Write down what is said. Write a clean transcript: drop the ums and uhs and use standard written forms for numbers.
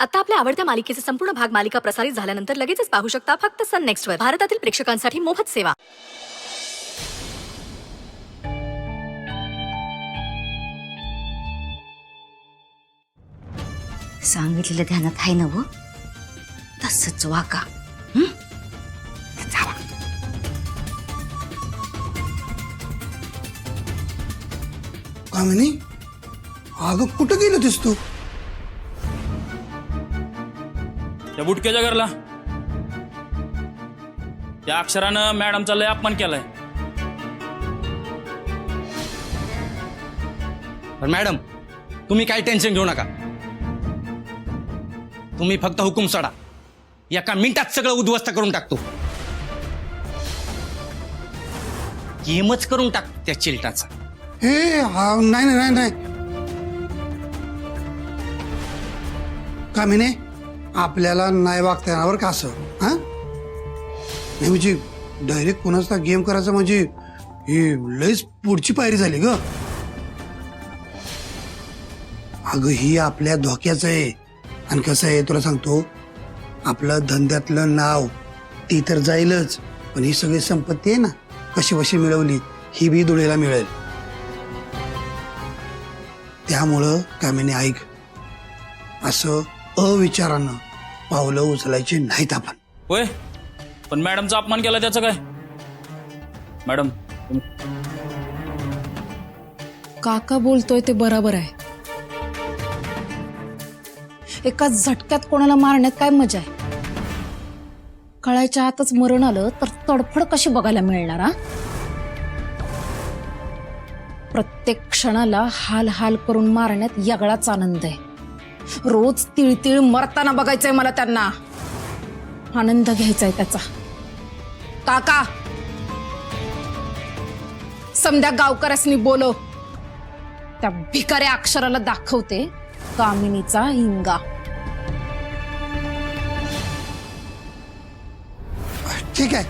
आता आपल्या आवडत्या मालिकेचे संपूर्ण भाग मालिका प्रसारित झाल्यानंतर लगेचच पाहू शकता फक्त सन नेक्स्ट वर. भारतातील प्रेक्षकांसाठी मोफत सेवा. सांगितलेलं ध्यानात आहे ना व तसंच वागा. जावा. कामिनी, अगं कुठं गेली होतीस तू? त्या बुटक्याच्या घरला. त्या अक्षरानं मॅडमचा लय अपमान केलाय. पण मॅडम, तुम्ही काही टेन्शन घेऊ नका. तुम्ही फक्त हुकूम सोडा, एका मिनिटात सगळं उद्ध्वस्त करून टाकतो. गेमच करून टाक त्या चिलटाचा. हे नाही नाही नाही नाही कामिने, आपल्याला नाही वागता येणार का असं? हा नाही म्हणजे डायरेक्ट कोणाचा गेम करायचा म्हणजे ही लयच पुढची पायरी झाली ग. अगं ही आपल्या धोक्याचं आहे. आणि कसं आहे तुला सांगतो, आपलं धंद्यातलं नाव ती तर जाईलच, पण ही सगळी संपत्ती आहे ना, कशी कशी मिळवली ही बी धुळेला मिळेल. त्यामुळं कामिनी ऐक, असं अविचारानं पावलं उचलायची नाहीत आपण. होय, पण मॅडमचा अपमान केला त्याचं काय? मॅडम, काका बोलतोय ते बरोबर आहे. एका झटक्यात कोणाला मारण्यात काय मजा आहे? कळायच्या आतच मरण आलं तर तडफड कशी बघायला मिळणार? हा, प्रत्येक क्षणाला हाल हाल करून मारण्यात वेगळाच आनंद आहे. रोज तिळतिळ मरताना बघायचंय मला त्यांना. आनंद घ्यायचाय त्याचा. काका, समध्या गावकऱ्यासनी बोलव. त्या भिकाऱ्या अक्षराला दाखवते कामिनीचा हिंगा. ठीक आहे,